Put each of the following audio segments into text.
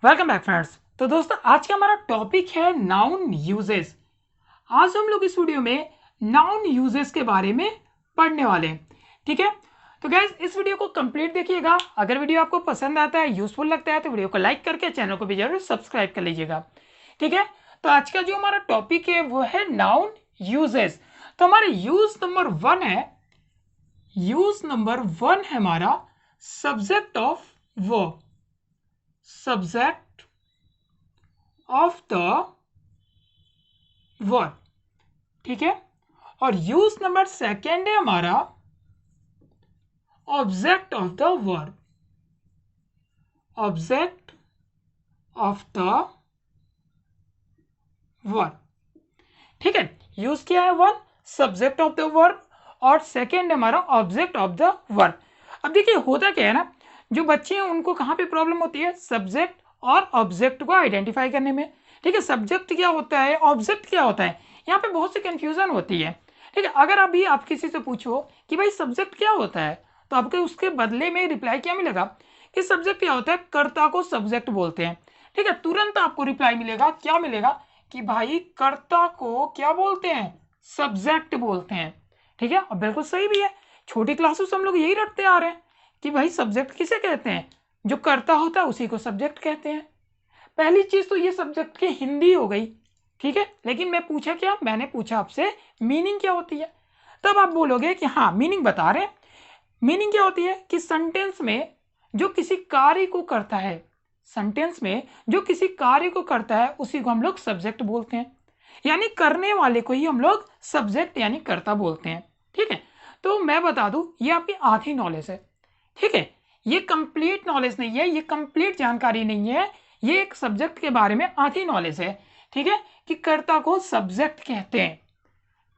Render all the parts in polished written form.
Welcome back friends. तो दोस्तों आज का हमारा टॉपिक है नाउन यूजेस। आज हम लोग इस वीडियो में नाउन यूजेस के बारे में पढ़ने वाले हैं। ठीक है, तो गाइस इस वीडियो को कंप्लीट देखिएगा। अगर वीडियो आपको पसंद आता है, यूजफुल लगता है तो वीडियो को लाइक करके चैनल को भी जरूर सब्सक्राइब कर लीजिएगा। ठीक है, तो आज का जो हमारा टॉपिक है वो है नाउन यूजेस। तो हमारे यूज नंबर वन है हमारा subject of verb, subject of the verb. ठीक है, और यूज नंबर सेकेंड है हमारा object of the verb, object of the verb. ठीक है, यूज किया है one subject of the verb और सेकेंड हमारा ऑब्जेक्ट ऑफ द वर्ब। अब देखिए होता क्या है ना, जो बच्चे हैं उनको कहाँ पे प्रॉब्लम होती है, सब्जेक्ट और ऑब्जेक्ट को आइडेंटिफाई करने में। ठीक है, सब्जेक्ट क्या होता है, ऑब्जेक्ट क्या होता है, यहाँ पे बहुत सी कंफ्यूजन होती है। ठीक है, अगर अभी आप किसी से पूछो कि भाई सब्जेक्ट क्या होता है, तो आपके उसके बदले में रिप्लाई क्या मिलेगा कि सब्जेक्ट क्या होता है, कर्ता को सब्जेक्ट बोलते हैं। ठीक है, तुरंत आपको रिप्लाई मिलेगा, क्या मिलेगा कि भाई कर्ता को क्या बोलते हैं, सब्जेक्ट बोलते हैं। ठीक है, और बिल्कुल सही भी है, छोटी क्लासों से हम लोग यही रटते आ रहे हैं कि भाई सब्जेक्ट किसे कहते हैं, जो कर्ता होता है उसी को सब्जेक्ट कहते हैं। पहली चीज तो ये सब्जेक्ट की हिंदी हो गई। ठीक है, लेकिन मैं पूछा क्या, मैंने पूछा आपसे मीनिंग क्या होती है, तब आप बोलोगे कि हाँ मीनिंग बता रहे हैं। मीनिंग क्या होती है कि सेंटेंस में जो किसी कार्य को करता है, सेंटेंस में जो किसी कार्य को करता है उसी को हम लोग सब्जेक्ट बोलते हैं, यानी करने वाले को ही हम लोग सब्जेक्ट यानी कर्ता बोलते हैं। ठीक है, तो मैं बता दूं ये आपकी आधी नॉलेज है। ठीक है, ये कंप्लीट नॉलेज नहीं है, ये कंप्लीट जानकारी नहीं है, ये एक सब्जेक्ट के बारे में आधी नॉलेज है। ठीक है, कि कर्ता को सब्जेक्ट कहते हैं।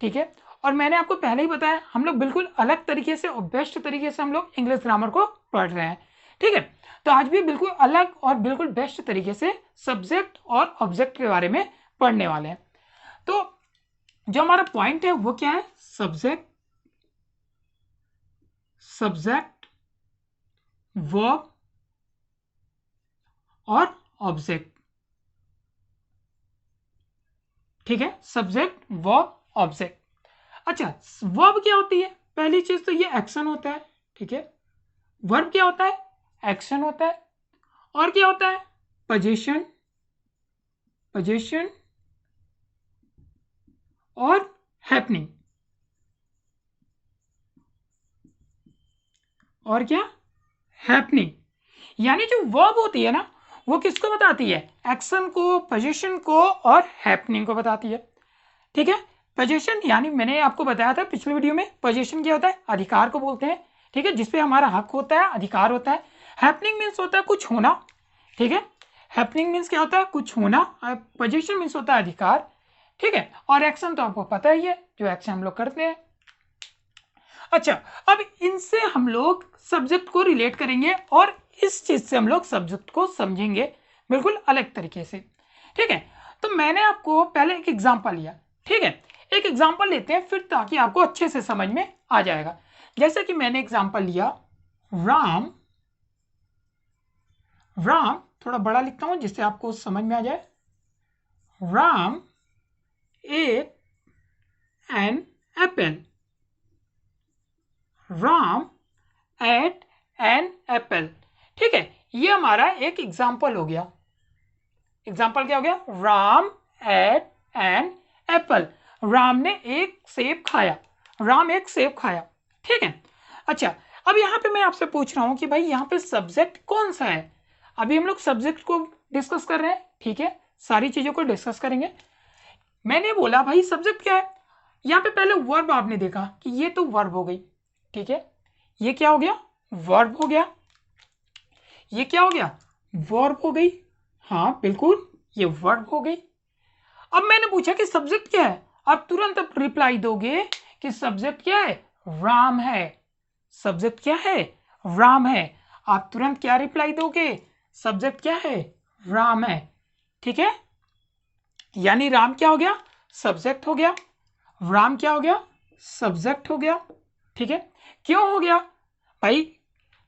ठीक है, और मैंने आपको पहले ही बताया हम लोग बिल्कुल अलग तरीके से और बेस्ट तरीके से हम लोग इंग्लिश ग्रामर को पढ़ रहे हैं। ठीक है, तो आज भी बिल्कुल अलग और बिल्कुल बेस्ट तरीके से सब्जेक्ट और ऑब्जेक्ट के बारे में पढ़ने वाले हैं। तो जो हमारा पॉइंट है वो क्या है, सब्जेक्ट, सब्जेक्ट, वर्ब और ऑब्जेक्ट। ठीक है, सब्जेक्ट वर्ब ऑब्जेक्ट। अच्छा, वर्ब क्या होती है, पहली चीज तो ये एक्शन होता है। ठीक है, वर्ब क्या होता है, एक्शन होता है। और क्या होता है, पोजीशन, पोजीशन और हैपनिंग। और क्या, हैपनिंग। यानी जो वर्ब होती है ना वो किसको बताती है, एक्शन को, पोजीशन को और हैपनिंग को बताती है। ठीक है, पोजीशन यानी मैंने आपको बताया था पिछले वीडियो में, पोजीशन क्या होता है, अधिकार को बोलते हैं। ठीक है, जिसपे हमारा हक होता है, अधिकार होता है। हैपनिंग मीन्स होता है कुछ होना। ठीक है, हैपनिंग मीन्स क्या होता है, कुछ होना। पोजीशन मीन्स होता है अधिकार। ठीक है, और एक्शन तो आपको पता ही है, जो एक्शन हम लोग करते हैं। अच्छा, अब इनसे हम लोग सब्जेक्ट को रिलेट करेंगे और इस चीज से हम लोग सब्जेक्ट को समझेंगे बिल्कुल अलग तरीके से। ठीक है, तो मैंने आपको पहले एक एग्जांपल लिया। ठीक है, एक एग्जांपल लेते हैं फिर, ताकि आपको अच्छे से समझ में आ जाएगा। जैसे कि मैंने एग्जांपल लिया, राम, राम थोड़ा बड़ा लिखता हूं जिससे आपको समझ में आ जाए। Ram ate an apple, Ram ate an apple. ठीक है, ये हमारा एक एग्जाम्पल हो गया। एग्जाम्पल क्या हो गया, Ram ate an apple, Ram ने एक सेब खाया, राम एक सेब खाया। ठीक है, अच्छा अब यहां पे मैं आपसे पूछ रहा हूं कि भाई यहां पे सब्जेक्ट कौन सा है। अभी हम लोग सब्जेक्ट को डिस्कस कर रहे हैं। ठीक है, सारी चीजों को डिस्कस करेंगे। मैंने बोला भाई सब्जेक्ट क्या है, यहां पे पहले वर्ब आपने देखा कि ये तो वर्ब हो गई। ठीक है, ये क्या हो गया, वर्ब हो गया। ये क्या हो गया, वर्ब हो गई। हाँ बिल्कुल, ये वर्ब हो गई। अब मैंने पूछा कि सब्जेक्ट क्या है, आप तुरंत अब रिप्लाई दोगे कि सब्जेक्ट क्या है, राम है। सब्जेक्ट क्या है, राम है। आप तुरंत क्या रिप्लाई दोगे, सब्जेक्ट क्या है, राम है। ठीक है, यानी राम क्या हो गया, सब्जेक्ट हो गया। राम क्या हो गया, सब्जेक्ट हो गया। ठीक है, क्यों हो गया भाई,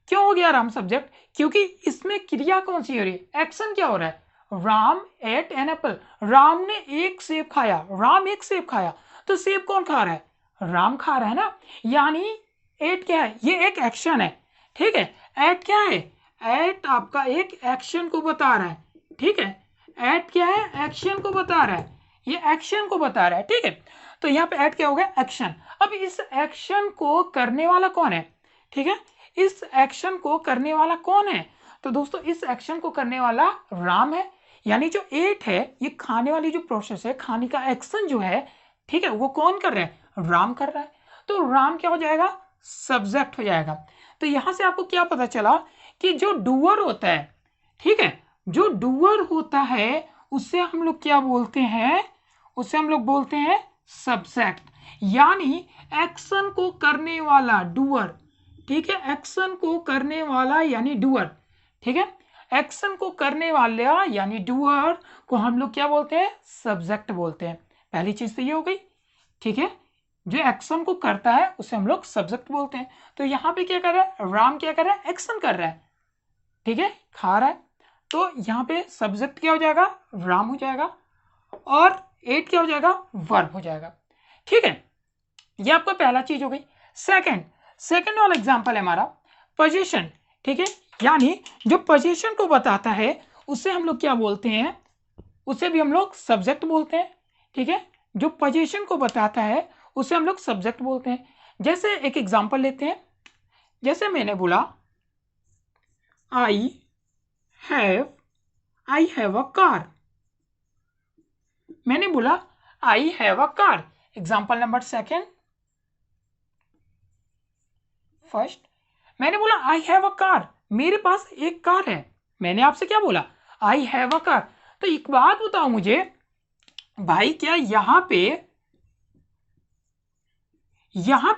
क्यों हो गया राम सब्जेक्ट, क्योंकि इसमें क्रिया कौन सी हो रही है, एक्शन क्या हो रहा है, Ram ate an apple, Ram ने एक सेब खाया, राम एक सेब खाया, तो सेब कौन खा रहा है, राम खा रहा है ना। यानी एट क्या है, ये एक एक्शन है, ठीक है। एट क्या है, एट आपका एक एक्शन को बता रहा है, ठीक है। एट क्या है, एक्शन को बता रहा है, ये एक्शन को बता रहा है, ठीक है। तो यहाँ पे एट क्या हो गया, एक्शन। अब इस एक्शन को करने वाला कौन है, ठीक है, इस एक्शन को करने वाला कौन है, तो दोस्तों इस एक्शन को करने वाला राम है। यानी जो एट है ये खाने वाली जो प्रोसेस है, खाने का एक्शन जो है, ठीक है, वो कौन कर रहा है, राम कर रहा है। तो राम क्या हो जाएगा, सब्जेक्ट हो जाएगा। तो यहां से आपको क्या पता चला कि जो डूअर होता है, ठीक है, जो डूअर होता है उससे हम लोग क्या बोलते हैं, उससे हम लोग बोलते हैं सब्जेक्ट। यानी एक्शन को करने वाला डूअर, ठीक है, एक्शन को करने वाला यानी डूअर, ठीक है, एक्शन को करने वाला यानी डूअर को हम लोग क्या बोलते हैं, सब्जेक्ट बोलते हैं। पहली चीज तो ये हो गई, ठीक है, जो एक्शन को करता है उसे हम लोग सब्जेक्ट बोलते हैं। तो यहाँ पे क्या कर रहा है, राम क्या कर रहा है, एक्शन कर रहा है, ठीक है, खा रहा है। तो यहाँ पे सब्जेक्ट क्या हो जाएगा, राम हो जाएगा, और एट क्या हो जाएगा, वर्ब हो जाएगा, ठीक है। ये आपका पहला चीज हो गई। सेकंड वाला एग्जांपल है हमारा पोजीशन, ठीक है, यानी जो पोजीशन को बताता है उसे हम लोग क्या बोलते हैं, उसे भी हम लोग सब्जेक्ट बोलते हैं, ठीक है। जो पोजीशन को बताता है उसे हम लोग सब्जेक्ट बोलते हैं। जैसे एक एग्जांपल लेते हैं, जैसे मैंने बोला आई हैव अ कार, मैंने बोला I have a car. Example number first, मैंने बोला आई हैव अ कार, मेरे पास एक कार है। मैंने आपसे क्या बोला, आई हैव अ कार। तो एक बात बताओ मुझे भाई, क्या यहां पे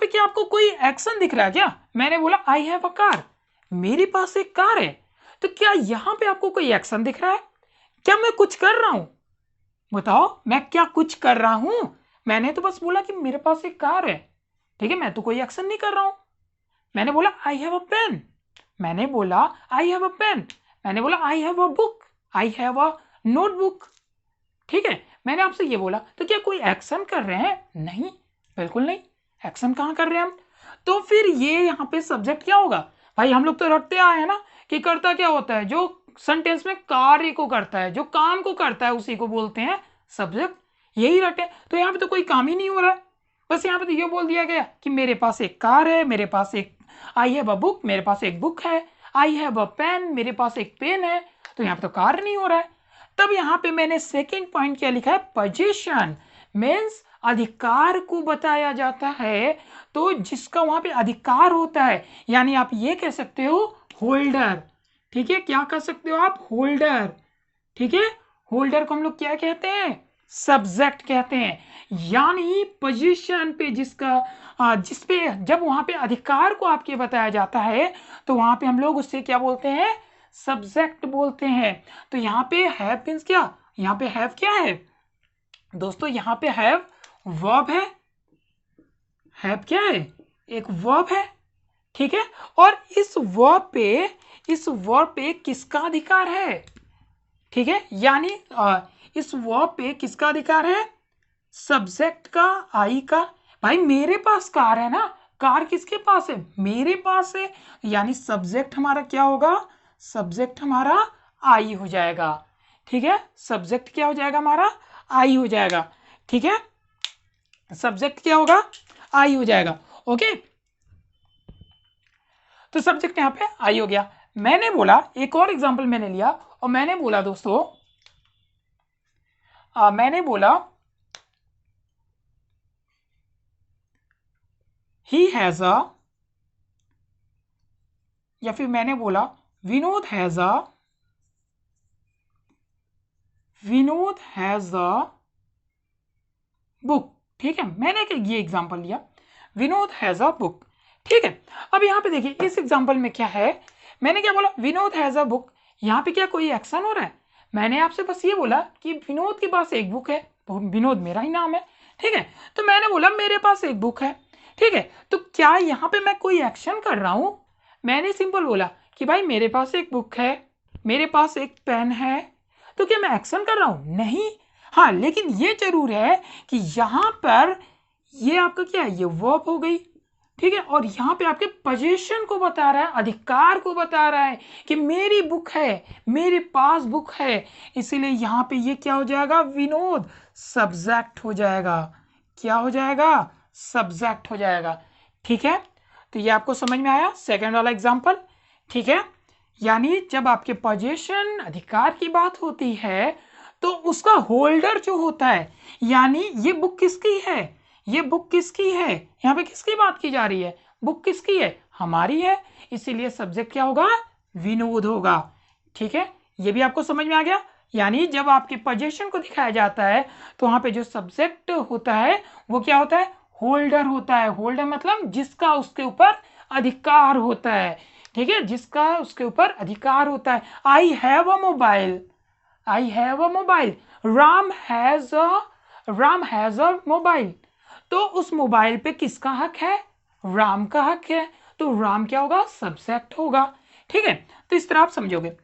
क्या आपको कोई एक्शन दिख रहा है क्या, मैंने बोला आई हैव अ कार, मेरे पास एक कार है, तो क्या यहां पे आपको कोई एक्शन दिख रहा है, क्या मैं कुछ कर रहा हूं, बताओ मैं क्या कुछ कर रहा हूं, मैंने तो बस बोला कि मेरे पास एक कार है, ठीक है, मैं तो कोई एक्शन नहीं कर रहा हूं। मैंने बोला आई हैव अ पेन, मैंने बोला आई हैव अ पेन, मैंने बोला I have a book, I have a notebook, ठीक है, मैंने आपसे ये बोला। तो क्या कोई एक्शन कर रहे हैं, नहीं, बिल्कुल नहीं, एक्शन कहां कर रहे हैं हम। तो फिर ये यहाँ पे सब्जेक्ट क्या होगा, भाई हम लोग तो रटते आए हैं ना कि करता क्या होता है, जो सेंटेंस में कार्य को करता है, जो काम को करता है उसी को बोलते हैं सब्जेक्ट, यही रटे। तो यहाँ पे तो कोई काम ही नहीं हो रहा है, बस यहाँ पे तो ये बोल दिया गया कि मेरे पास एक कार है, मेरे पास एक आई हैव अ बुक, मेरे पास एक बुक है, आई हैव अ पेन, मेरे पास एक पेन है। तो यहाँ पे तो कार्य नहीं हो रहा है। तब यहाँ पे मैंने सेकेंड पॉइंट क्या लिखा है, पोजीशन मीन्स अधिकार को बताया जाता है, तो जिसका वहां पे अधिकार होता है, यानी आप ये कह सकते हो होल्डर, ठीक है, क्या कह सकते हो आप, होल्डर, ठीक है, होल्डर को हम लोग क्या कहते हैं, सब्जेक्ट कहते हैं। यानी पोजीशन पे जिस पे जब वहां पे अधिकार को आपके बताया जाता है तो वहां पे हम लोग उससे क्या बोलते हैं, सब्जेक्ट बोलते हैं। तो यहाँ पे हैव मींस क्या, यहाँ पे हैव क्या है दोस्तों, यहाँ पे हैव वर्ब है, हैव क्या है, एक वर्ब है, ठीक है। और इस वर्ब पे किसका अधिकार है, ठीक है, यानी इस वर्ब पे किसका अधिकार है, सब्जेक्ट का, आई का। भाई मेरे पास कार है ना, कार किसके पास है, मेरे पास है, यानी सब्जेक्ट हमारा क्या होगा, सब्जेक्ट हमारा आई हो जाएगा, ठीक है, सब्जेक्ट क्या हो जाएगा हमारा, आई हो जाएगा, ठीक है, सब्जेक्ट क्या होगा, आई हो जाएगा, ओके। तो सब्जेक्ट यहां पे आई हो गया। मैंने बोला एक और एग्जांपल मैंने लिया और मैंने बोला दोस्तों, मैंने बोला ही हैज अ, या फिर मैंने बोला विनोद हैज अ बुक, ठीक है, मैंने ये एग्जांपल लिया, विनोद हैज अ बुक, ठीक है। अब यहाँ पे देखिए इस एग्जांपल में क्या है, मैंने क्या बोला, विनोद हैज अ बुक, यहाँ पे क्या कोई एक्शन हो रहा है, मैंने आपसे बस ये बोला कि विनोद के पास एक बुक है, विनोद मेरा ही नाम है, ठीक है, तो मैंने बोला मेरे पास एक बुक है, ठीक है। तो क्या यहाँ पे मैं कोई एक्शन कर रहा हूं, मैंने सिंपल बोला कि भाई मेरे पास एक बुक है, मेरे पास एक पेन है, तो क्या मैं एक्शन कर रहा हूं? नहीं। हाँ, लेकिन ये जरूर है कि यहां पर ये आपका क्या है, ये वर्ब हो गई, ठीक है, और यहाँ पे आपके पोजीशन को बता रहा है, अधिकार को बता रहा है कि मेरी बुक है, मेरे पास बुक है, इसीलिए यहाँ पे ये क्या हो जाएगा, विनोद, सब्जेक्ट हो जाएगा। क्या हो जाएगा? सब्जेक्ट हो जाएगा। ठीक है, तो ये आपको समझ में आया सेकंड वाला एग्जाम्पल। ठीक है, यानी जब आपके पोजीशन, अधिकार की बात होती है तो उसका होल्डर जो होता है, यानी ये बुक किसकी है, ये बुक किसकी है, यहाँ पे किसकी बात की जा रही है, बुक किसकी है, हमारी है, इसीलिए सब्जेक्ट क्या होगा, विनोद होगा। ठीक है, ये भी आपको समझ में आ गया। यानी जब आपके पोजीशन को दिखाया जाता है तो वहां पे जो सब्जेक्ट होता है वो क्या होता है, होल्डर होता है। होल्डर मतलब जिसका उसके ऊपर अधिकार होता है। ठीक है, जिसका उसके ऊपर अधिकार होता है। I have a mobile, I have a mobile, Ram has a mobile, तो उस मोबाइल पे किसका हक है, राम का हक है, तो राम क्या होगा, सब्जेक्ट होगा। ठीक है, तो इस तरह आप समझोगे।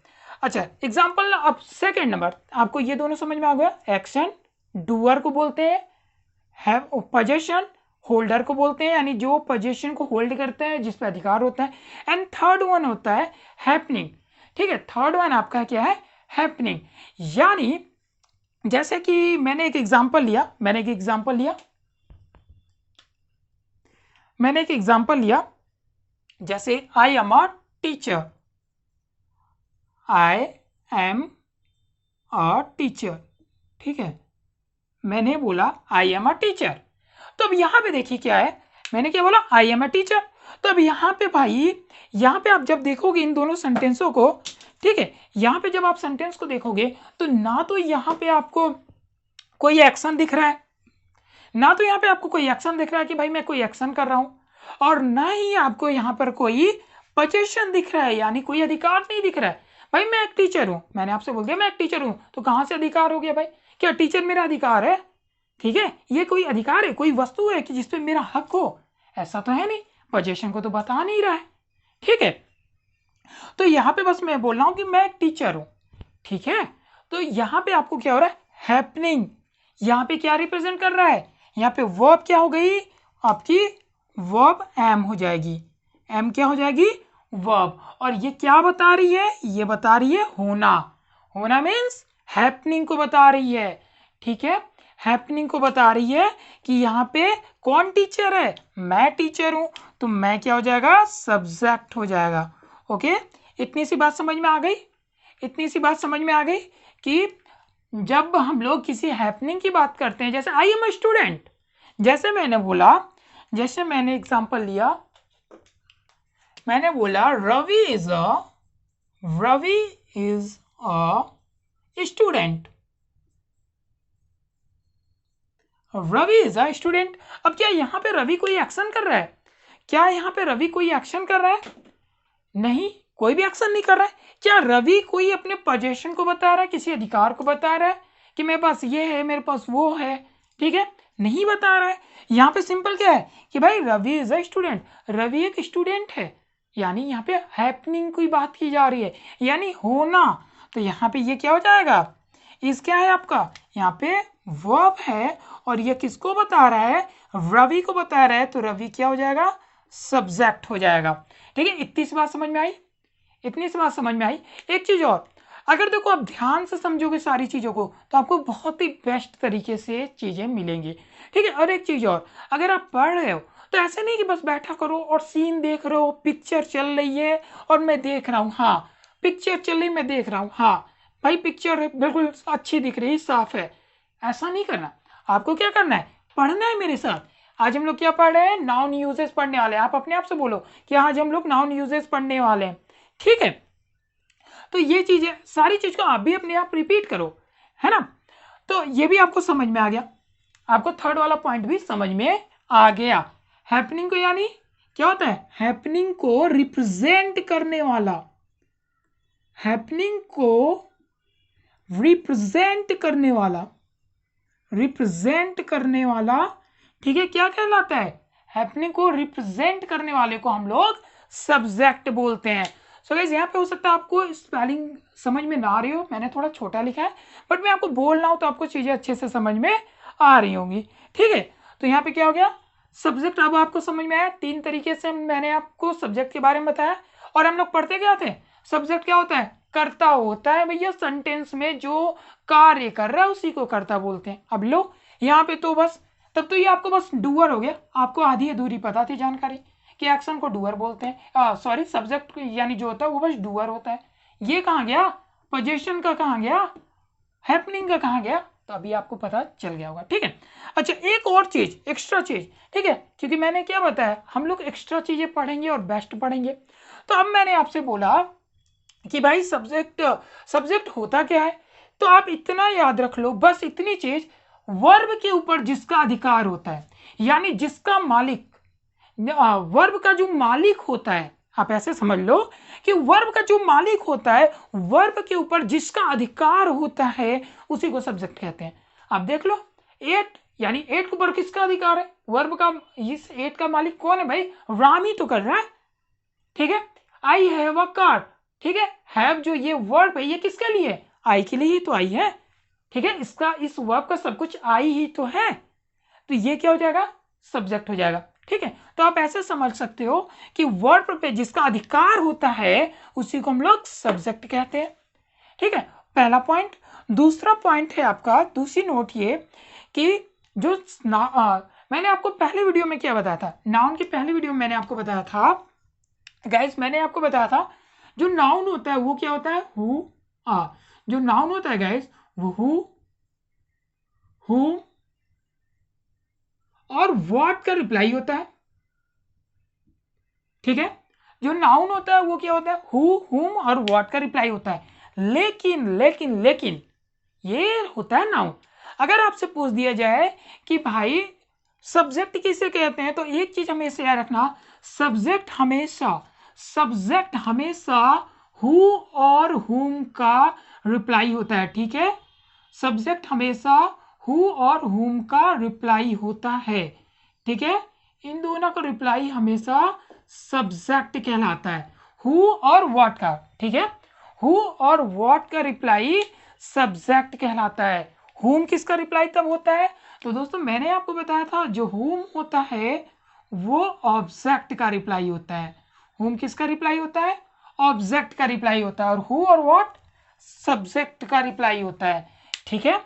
अच्छा, एग्जाम्पल अब सेकेंड नंबर, आपको ये दोनों समझ में आ गया। एक्शन डूअर को बोलते हैं, हैव पोजेशन होल्डर को बोलते हैं, यानी जो पोजेशन को होल्ड करते हैं, जिस पे अधिकार होता है। एंड थर्ड वन होता है हैपनिंग। ठीक है, थर्ड वन आपका क्या है, हैपनिंग। यानी जैसे कि मैंने एक एग्जांपल लिया, जैसे I am a teacher, I am a teacher. ठीक है, मैंने बोला आई एम अ टीचर, तो अब यहां पे देखिए क्या है, मैंने क्या बोला, आई एम अ टीचर। तो अब यहाँ पे भाई, यहाँ पे आप जब देखोगे इन दोनों सेंटेंसों को, ठीक है, यहाँ पे जब आप सेंटेंस को देखोगे तो ना तो यहाँ पे आपको कोई एक्शन दिख रहा है, ना तो यहाँ पे आपको कोई एक्शन दिख रहा है कि भाई मैं कोई एक्शन कर रहा हूं, और ना ही आपको यहाँ पर कोई पोजीशन दिख रहा है, यानी कोई अधिकार नहीं दिख रहा है। भाई मैं एक टीचर हूं, मैंने आपसे बोल दिया मैं एक टीचर हूं, तो कहां से अधिकार हो गया भाई, क्या टीचर मेरा अधिकार है? ठीक है, ये कोई अधिकार है, कोई वस्तु है कि जिसपे मेरा हक हो? ऐसा तो है नहीं, पोजीशन को तो बता नहीं रहा है। ठीक है, तो यहाँ पे बस मैं बोल रहा हूं कि मैं एक टीचर हूं। ठीक है, तो यहाँ पे आपको क्या हो रहा है, हैपनिंग, यहाँ पे क्या रिप्रेजेंट कर रहा है, यहाँ पे वर्ब क्या हो गई आपकी, वर्ब एम हो जाएगी, एम क्या हो जाएगी, वर्ब, और ये क्या बता रही है, ये बता रही है होना, होना मीन्स हैपनिंग को बता रही है। ठीक है, हैपनिंग को बता रही है कि यहाँ पे कौन टीचर है, मैं टीचर हूं, तो मैं क्या हो जाएगा, सब्जेक्ट हो जाएगा। ओके, इतनी सी बात समझ में आ गई, इतनी सी बात समझ में आ गई कि जब हम लोग किसी हैपनिंग की बात करते हैं, जैसे आई एम अ स्टूडेंट, जैसे मैंने बोला, जैसे मैंने एग्जांपल लिया, मैंने बोला Ravi is a student, Ravi is a student. अब क्या यहाँ पे रवि कोई एक्शन कर रहा है, क्या यहाँ पे रवि कोई एक्शन कर रहा है? नहीं, कोई भी एक्शन नहीं कर रहा है। क्या रवि कोई अपने पोजीशन को बता रहा है, किसी अधिकार को बता रहा है कि मेरे पास ये है, मेरे पास वो है? ठीक है, नहीं बता रहा है। यहाँ पे सिंपल क्या है कि भाई Ravi is a student, Ravi एक स्टूडेंट है, यानी यहाँ पे हैपनिंग की बात की जा रही है, यानी होना। तो यहाँ पे ये क्या हो जाएगा, इस क्या है आपका, यहाँ पे वर्ब है, और ये किसको बता रहा है, रवि को बता रहा है, तो रवि क्या हो जाएगा, सब्जेक्ट हो जाएगा। ठीक है, इतनी सी बात समझ में आई, इतनी सी बात समझ में आई। एक चीज और, अगर देखो आप ध्यान से समझोगे सारी चीजों को तो आपको बहुत ही बेस्ट तरीके से चीजें मिलेंगी। ठीक है, और एक चीज और, अगर आप पढ़ रहे हो तो ऐसे नहीं कि बस बैठा करो और सीन देख रहे हो, पिक्चर चल रही है और मैं देख रहा हूँ, हाँ पिक्चर चल रही मैं देख रहा हूँ, हाँ भाई पिक्चर बिल्कुल अच्छी दिख रही है, साफ है, ऐसा नहीं करना। आपको क्या करना है, पढ़ना है मेरे साथ। आज हम लोग क्या पढ़ रहे हैं, नाउन यूजेस पढ़ने वाले हैं। आप अपने आप से बोलो कि आज हम लोग नाउन यूजेस पढ़ने वाले हैं। ठीक है, तो ये चीजें, सारी चीज को आप भी अपने आप रिपीट करो, है ना। तो ये भी आपको समझ में आ गया, आपको थर्ड वाला पॉइंट भी समझ में आ गया। हैपनिंग को यानी क्या होता है, हैपनिंग को रिप्रेजेंट करने वाला, हैपनिंग को रिप्रेजेंट करने वाला, रिप्रेजेंट करने वाला, ठीक है, क्या कहलाता है, हैपनिंग को रिप्रेजेंट करने वाले को हम लोग सब्जेक्ट बोलते हैं। सो गाइस यहाँ पे हो सकता है आपको स्पेलिंग समझ में ना आ रही हो, मैंने थोड़ा छोटा लिखा है, बट मैं आपको बोल रहा हूँ तो आपको चीज़ें अच्छे से समझ में आ रही होंगी। ठीक है, तो यहाँ पे क्या हो गया, सब्जेक्ट अब आपको समझ में आया। 3 तरीके से मैंने आपको सब्जेक्ट के बारे में बताया। और हम लोग पढ़ते क्या थे, सब्जेक्ट क्या होता है, कर्ता होता है भैया, सेंटेंस में जो कार्य कर रहा है उसी को कर्ता बोलते हैं। अब लो यहाँ पे तो बस, तब तो ये आपको बस डूअर हो गया, आपको आधी अधूरी पता थी जानकारी कि एक्शन को डूअर बोलते हैं, सॉरी सब्जेक्ट यानी जो होता है वो बस डूअर होता है। ये कहाँ गया, पोजीशन का कहाँ गया, हैपनिंग का कहाँ गया, तो अभी आपको पता चल गया होगा। ठीक है, अच्छा एक और चीज, एक्स्ट्रा चीज, ठीक है, क्योंकि मैंने क्या बताया हम लोग एक्स्ट्रा चीजें पढ़ेंगे और बेस्ट पढ़ेंगे। तो अब मैंने आपसे बोला कि भाई सब्जेक्ट होता क्या है, तो आप इतना याद रख लो, बस इतनी चीज, वर्ब के ऊपर जिसका अधिकार होता है, यानी जिसका मालिक, वर्ब का जो मालिक होता है, आप ऐसे समझ लो कि वर्ब का जो मालिक होता है, वर्ब के ऊपर जिसका अधिकार होता है उसी को सब्जेक्ट कहते हैं। आप देख लो, एट यानी एट के ऊपर किसका अधिकार है, वर्ब का, इस एट का मालिक कौन है भाई, राम ही तो कर रहा है। ठीक है, आई हैव अ कार, ठीक है, हैव जो ये वर्ब है ये किसके लिए, आई के लिए ही तो आई है। ठीक है, इसका इस वर्ब का सब कुछ आई ही तो है, तो ये क्या हो जाएगा, सब्जेक्ट हो जाएगा। ठीक है, तो आप ऐसे समझ सकते हो कि वर्ब पे जिसका अधिकार होता है उसी को हम लोग सब्जेक्ट कहते हैं। ठीक है, पहला पॉइंट। दूसरा पॉइंट है आपका, दूसरी नोट ये कि जो मैंने आपको पहले वीडियो में क्या बताया था, नाउन की पहली वीडियो में मैंने आपको बताया था गाइस, मैंने आपको बताया था जो नाउन होता है वो क्या होता है, हु, जो नाउन होता है गाइस वो हु और व्हाट का रिप्लाई होता है। ठीक है, जो नाउन होता है वो क्या होता है, हु, हुम और व्हाट का रिप्लाई होता है। लेकिन लेकिन लेकिन ये होता है नाउन। अगर आपसे पूछ दिया जाए कि भाई सब्जेक्ट किसे कहते हैं, तो एक चीज हमेशा याद रखना, सब्जेक्ट हमेशा हु और हुम का रिप्लाई होता है। ठीक है, सब्जेक्ट हमेशा हु और हुम का रिप्लाई होता है। ठीक है, इन दोनों का रिप्लाई हमेशा सब्जेक्ट कहलाता है, हु और व्हाट का। ठीक है, हु और व्हाट का रिप्लाई सब्जेक्ट कहलाता है। हुम किसका रिप्लाई तब होता है, तो दोस्तों मैंने आपको बताया था जो हुम होता है वो ऑब्जेक्ट का रिप्लाई होता है। हुम किसका रिप्लाई होता है, ऑब्जेक्ट का रिप्लाई होता है, और हु और व्हाट सब्जेक्ट का रिप्लाई होता है। ठीक है,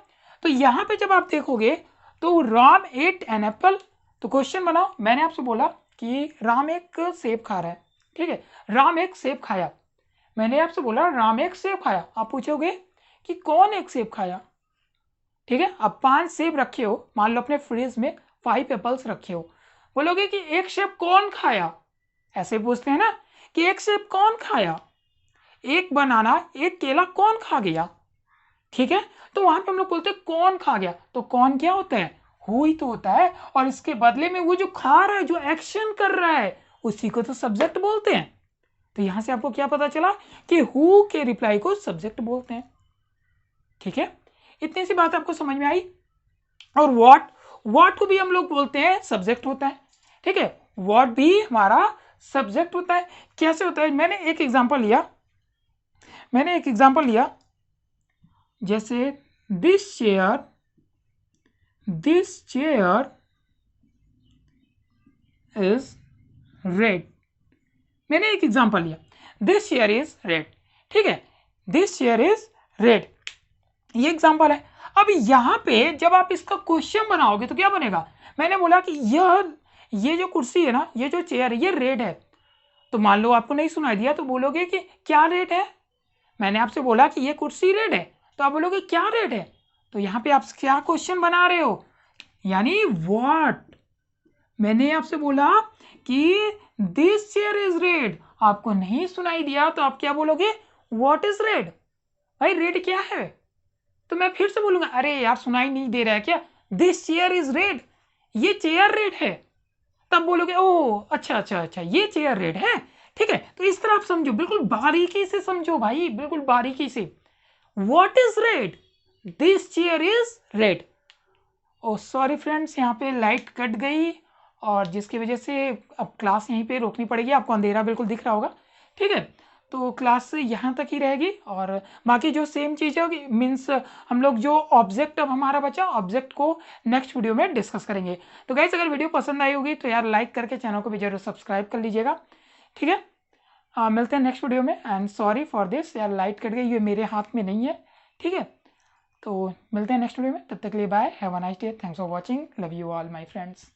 तो यहां पे जब आप देखोगे तो राम एट एन एप्पल, तो क्वेश्चन बनाओ, मैंने आपसे बोला कि राम एक सेब खा रहा है। ठीक है, राम एक सेब खाया, मैंने आपसे बोला राम एक सेब खाया, आप पूछोगे कि कौन एक सेब खाया। ठीक है, अब 5 सेब रखे हो, मान लो अपने फ्रिज में 5 एप्पल्स रखे हो, बोलोगे कि एक सेब कौन खाया, ऐसे पूछते हैं ना कि एक सेब कौन खाया, एक बनाना एक केला कौन खा गया। ठीक है, तो वहां पे हम लोग बोलते हैं कौन खा गया, तो कौन क्या होता है, हु ही तो होता है, और इसके बदले में वो जो खा रहा है, जो एक्शन कर रहा है उसी को तो सब्जेक्ट बोलते हैं। तो यहां से आपको क्या पता चला कि हु के रिप्लाई को सब्जेक्ट बोलते हैं। ठीक है, इतनी सी बात आपको समझ में आई। और व्हाट को भी हम लोग बोलते हैं सब्जेक्ट होता है। ठीक है, व्हाट भी हमारा सब्जेक्ट होता है। कैसे होता है, मैंने एक एग्जांपल लिया, जैसे दिस चेयर इज रेड, मैंने एक एग्जांपल लिया, दिस चेयर इज रेड। ठीक है, दिस चेयर इज रेड, ये एग्जांपल है। अब यहां पे जब आप इसका क्वेश्चन बनाओगे तो क्या बनेगा, मैंने बोला कि ये जो कुर्सी है ना, ये जो चेयर है ये रेड है, तो मान लो आपको नहीं सुनाई दिया तो बोलोगे कि क्या रेड है, मैंने आपसे बोला कि ये कुर्सी रेड है, तो आप बोलोगे क्या रेड है, तो यहाँ पे आप क्या क्वेश्चन बना रहे हो, यानी व्हाट। मैंने आपसे बोला कि दिस चेयर इज रेड, आपको नहीं सुनाई दिया तो आप क्या बोलोगे, व्हाट इज रेड, भाई रेड क्या है, तो मैं फिर से बोलूंगा अरे यार सुनाई नहीं दे रहा है क्या, दिस चेयर इज रेड, ये चेयर रेड है, तब बोलोगे ओ अच्छा अच्छा अच्छा ये चेयर रेड है। ठीक है, तो इस तरह आप समझो, बिल्कुल बारीकी से समझो भाई, बिल्कुल बारीकी से, what is red, this chair is red. Oh sorry friends, यहाँ पे लाइट कट गई और जिसकी वजह से अब क्लास यहीं पे रोकनी पड़ेगी, आपको अंधेरा बिल्कुल दिख रहा होगा। ठीक है, तो क्लास यहाँ तक ही रहेगी और बाकी जो सेम चीज़ है मीन्स हम लोग जो ऑब्जेक्ट अब हमारा बचा ऑब्जेक्ट को नेक्स्ट वीडियो में डिस्कस करेंगे। तो गाइस अगर वीडियो पसंद आई होगी तो यार लाइक करके चैनल को भी जरूर सब्सक्राइब कर लीजिएगा, ठीक है। मिलते हैं नेक्स्ट वीडियो में एंड सॉरी फॉर दिस, यार लाइट कट गई, ये मेरे हाथ में नहीं है, ठीक है। तो मिलते हैं नेक्स्ट वीडियो में, तब तक के लिए bye, have a nice day, thanks for watching, love you all my friends.